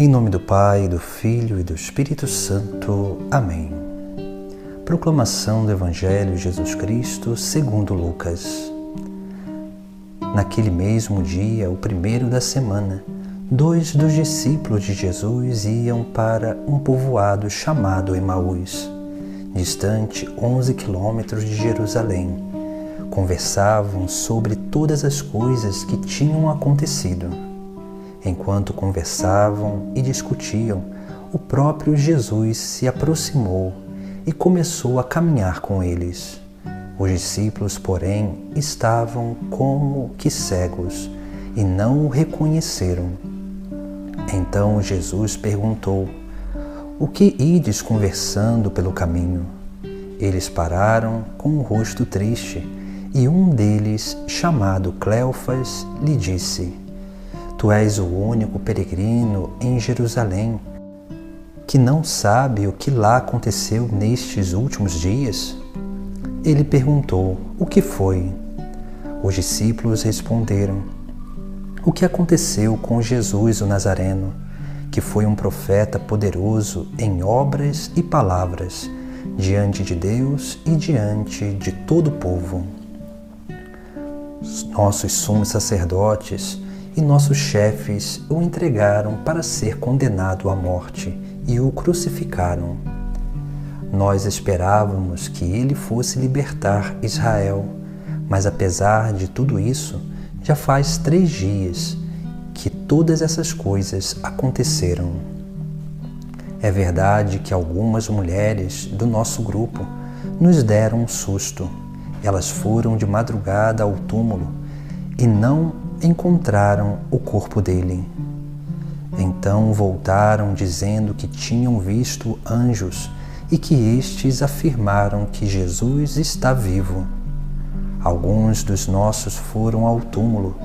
Em nome do Pai, do Filho e do Espírito Santo. Amém. Proclamação do Evangelho de Jesus Cristo segundo Lucas. Naquele mesmo dia, o primeiro da semana, 2 dos discípulos de Jesus iam para um povoado chamado Emaús, distante 11 quilômetros de Jerusalém. Conversavam sobre todas as coisas que tinham acontecido. Enquanto conversavam e discutiam, o próprio Jesus se aproximou e começou a caminhar com eles. Os discípulos, porém, estavam como que cegos e não o reconheceram. Então Jesus perguntou: "O que ides conversando pelo caminho?" Eles pararam com o rosto triste, e um deles, chamado Cleofas, lhe disse: "Tu és o único peregrino em Jerusalém, que não sabe o que lá aconteceu nestes últimos dias?" Ele perguntou: "O que foi?" Os discípulos responderam: "O que aconteceu com Jesus o Nazareno, que foi um profeta poderoso em obras e palavras, diante de Deus e diante de todo o povo. Nossos sumos sacerdotes e nossos chefes o entregaram para ser condenado à morte e o crucificaram. Nós esperávamos que ele fosse libertar Israel, mas apesar de tudo isso, já faz 3 dias que todas essas coisas aconteceram. É verdade que algumas mulheres do nosso grupo nos deram um susto. Elas foram de madrugada ao túmulo e não encontraram o corpo dele. Então voltaram dizendo que tinham visto anjos e que estes afirmaram que Jesus está vivo. Alguns dos nossos foram ao túmulo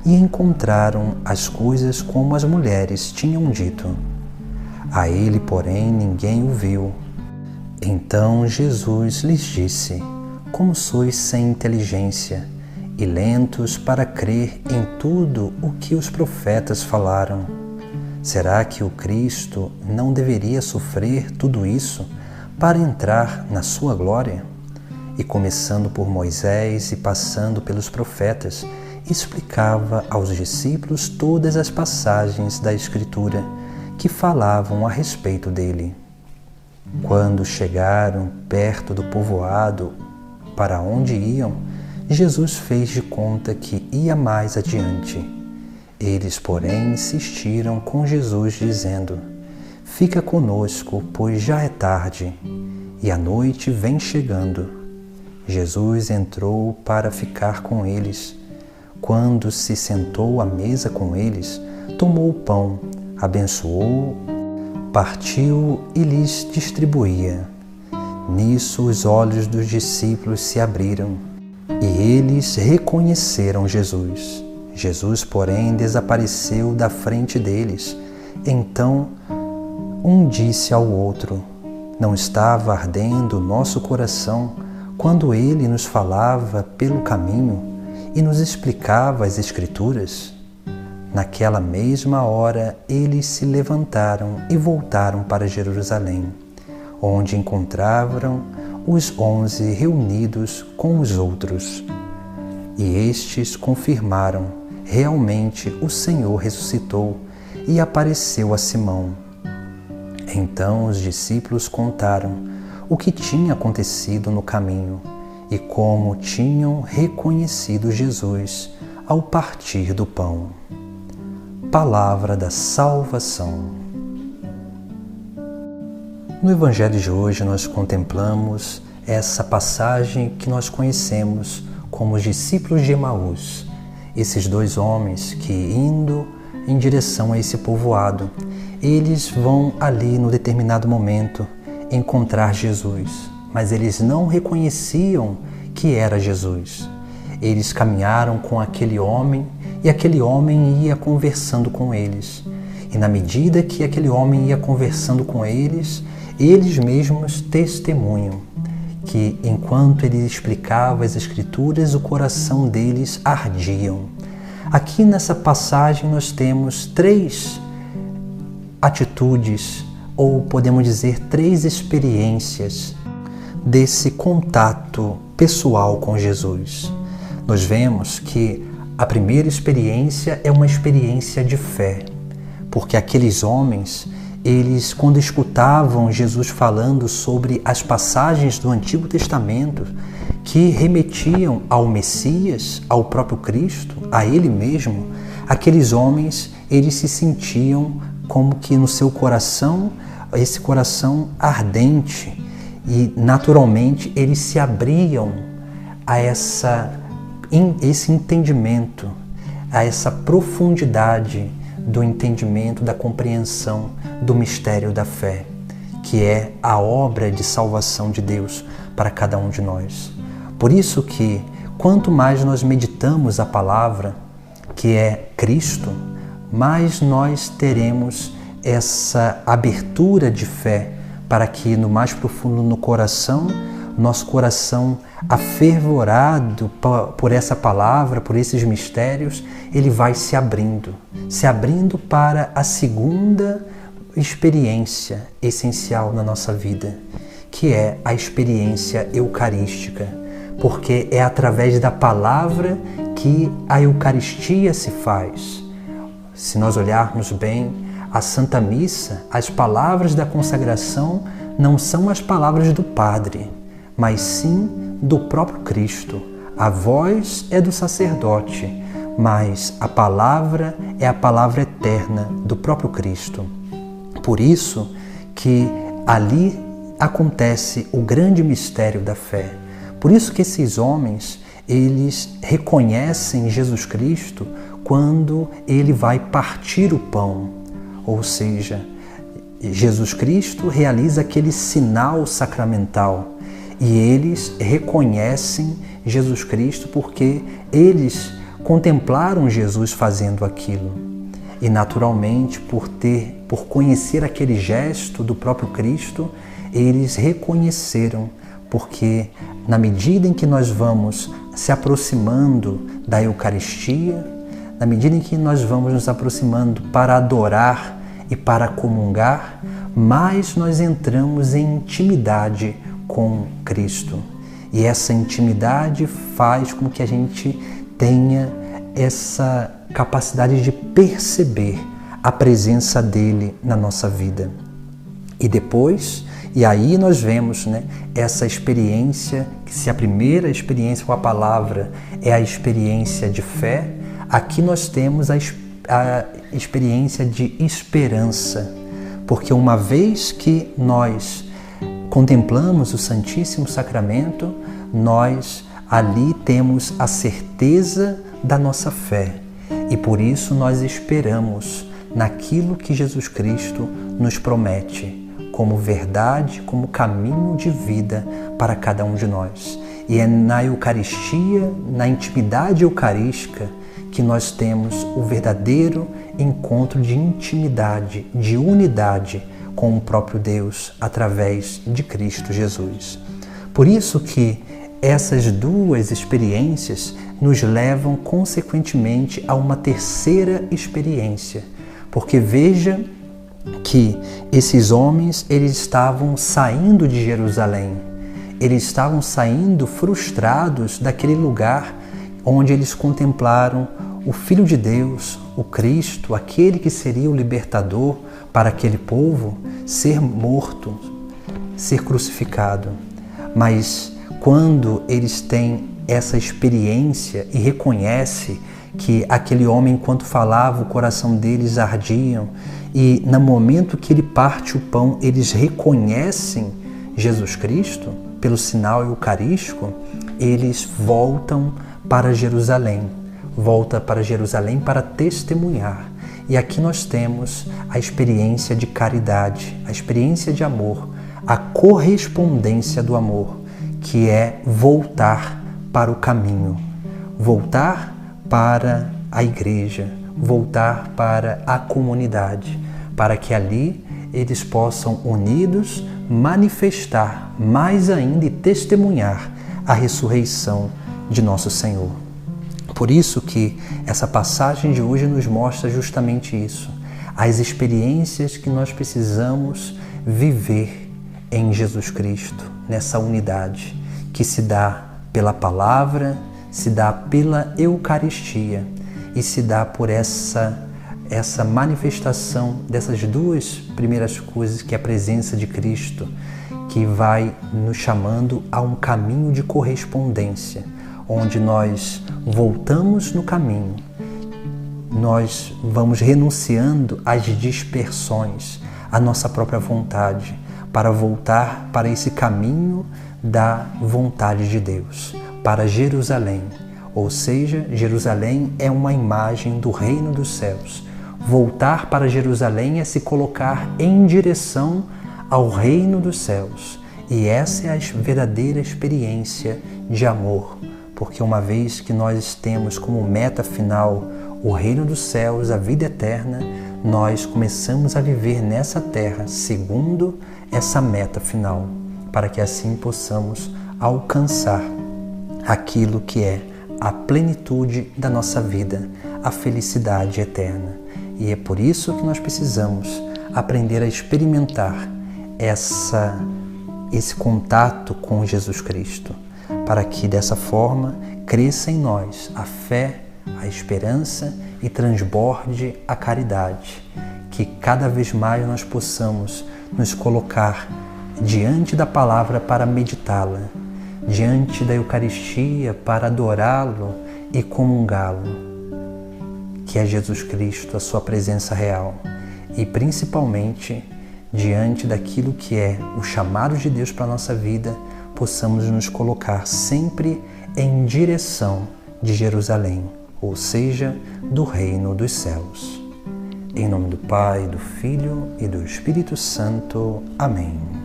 e encontraram as coisas como as mulheres tinham dito. A ele, porém, ninguém o viu." Então Jesus lhes disse: "Como sois sem inteligência e lentos para crer em tudo o que os profetas falaram. Será que o Cristo não deveria sofrer tudo isso para entrar na sua glória?" E começando por Moisés e passando pelos profetas, explicava aos discípulos todas as passagens da Escritura que falavam a respeito dele. Quando chegaram perto do povoado para onde iam, Jesus fez de conta que ia mais adiante. Eles, porém, insistiram com Jesus, dizendo: "Fica conosco, pois já é tarde, e a noite vem chegando." Jesus entrou para ficar com eles. Quando se sentou à mesa com eles, tomou o pão, abençoou, partiu e lhes distribuía. Nisso os olhos dos discípulos se abriram e eles reconheceram Jesus. Jesus, porém, desapareceu da frente deles. Então um disse ao outro: "Não estava ardendo o nosso coração quando ele nos falava pelo caminho e nos explicava as Escrituras?" Naquela mesma hora, eles se levantaram e voltaram para Jerusalém, onde encontraram os 11 reunidos com os outros. E estes confirmaram: realmente o Senhor ressuscitou e apareceu a Simão. Então os discípulos contaram o que tinha acontecido no caminho e como tinham reconhecido Jesus ao partir do pão. Palavra da salvação. No Evangelho de hoje nós contemplamos essa passagem que nós conhecemos como os discípulos de Emaús. Esses 2 homens que, indo em direção a esse povoado, eles vão ali no determinado momento encontrar Jesus, mas eles não reconheciam que era Jesus. Eles caminharam com aquele homem e aquele homem ia conversando com eles. E na medida que aquele homem ia conversando com eles, eles mesmos testemunham que enquanto ele explicava as Escrituras, o coração deles ardiam. Aqui nessa passagem nós temos 3 atitudes, ou podemos dizer 3 experiências desse contato pessoal com Jesus. Nós vemos que a primeira experiência é uma experiência de fé, porque aqueles homens, eles, quando escutavam Jesus falando sobre as passagens do Antigo Testamento que remetiam ao Messias, ao próprio Cristo, a Ele mesmo, aqueles homens, eles se sentiam como que no seu coração, esse coração ardente, e naturalmente eles se abriam a esse entendimento, a essa profundidade do entendimento, da compreensão do mistério da fé, que é a obra de salvação de Deus para cada um de nós. Por isso que, quanto mais nós meditamos a palavra, que é Cristo, mais nós teremos essa abertura de fé para que no mais profundo no coração, nosso coração afervorado por essa palavra, por esses mistérios, ele vai se abrindo para a segunda experiência essencial na nossa vida, que é a experiência eucarística, porque é através da palavra que a Eucaristia se faz. Se nós olharmos bem a Santa Missa, as palavras da consagração não são as palavras do Padre, mas sim do próprio Cristo. A voz é do sacerdote, mas a palavra é a palavra eterna do próprio Cristo. Por isso que ali acontece o grande mistério da fé. Por isso que esses homens, eles reconhecem Jesus Cristo quando ele vai partir o pão. Ou seja, Jesus Cristo realiza aquele sinal sacramental e eles reconhecem Jesus Cristo porque eles contemplaram Jesus fazendo aquilo. E naturalmente, por conhecer aquele gesto do próprio Cristo, eles reconheceram, porque na medida em que nós vamos se aproximando da Eucaristia, na medida em que nós vamos nos aproximando para adorar e para comungar, mais nós entramos em intimidade com Cristo. E essa intimidade faz com que a gente tenha essa capacidade de perceber a presença dele na nossa vida. E depois, e aí nós vemos, essa experiência, que se a primeira experiência com a palavra é a experiência de fé, aqui nós temos a experiência de esperança, porque uma vez que nós contemplamos o Santíssimo Sacramento, nós ali temos a certeza da nossa fé e por isso nós esperamos naquilo que Jesus Cristo nos promete como verdade, como caminho de vida para cada um de nós. E é na Eucaristia, na intimidade eucarística, que nós temos o verdadeiro encontro de intimidade, de unidade com o próprio Deus através de Cristo Jesus. Por isso que essas duas experiências nos levam consequentemente a uma terceira experiência, porque veja que esses homens, eles estavam saindo de Jerusalém, eles estavam saindo frustrados daquele lugar onde eles contemplaram o Filho de Deus, o Cristo, aquele que seria o libertador para aquele povo, ser morto, ser crucificado. Mas quando eles têm essa experiência e reconhecem que aquele homem, enquanto falava, o coração deles ardiam, e no momento que ele parte o pão, eles reconhecem Jesus Cristo pelo sinal eucarístico, eles voltam para Jerusalém para testemunhar. E aqui nós temos a experiência de caridade, a experiência de amor, a correspondência do amor, que é voltar para o caminho, voltar para a igreja, voltar para a comunidade, para que ali eles possam, unidos, manifestar mais ainda e testemunhar a ressurreição de nosso Senhor. Por isso que essa passagem de hoje nos mostra justamente isso, as experiências que nós precisamos viver em Jesus Cristo, nessa unidade que se dá pela palavra, se dá pela Eucaristia e se dá por essa manifestação dessas duas primeiras coisas, que é a presença de Cristo, que vai nos chamando a um caminho de correspondência, onde nós voltamos no caminho, nós vamos renunciando às dispersões, à nossa própria vontade, para voltar para esse caminho da vontade de Deus, para Jerusalém. Ou seja, Jerusalém é uma imagem do reino dos céus. Voltar para Jerusalém é se colocar em direção ao reino dos céus. E essa é a verdadeira experiência de amor, porque uma vez que nós temos como meta final o reino dos céus, a vida eterna, nós começamos a viver nessa terra segundo essa meta final, para que assim possamos alcançar aquilo que é a plenitude da nossa vida, a felicidade eterna. E é por isso que nós precisamos aprender a experimentar esse contato com Jesus Cristo, para que dessa forma cresça em nós a fé, a esperança e transborde a caridade, que cada vez mais nós possamos nos colocar diante da palavra para meditá-la, diante da Eucaristia para adorá-lo e comungá-lo, que é Jesus Cristo, a sua presença real, e principalmente diante daquilo que é o chamado de Deus para a nossa vida, possamos nos colocar sempre em direção de Jerusalém, ou seja, do reino dos céus. Em nome do Pai, do Filho e do Espírito Santo. Amém.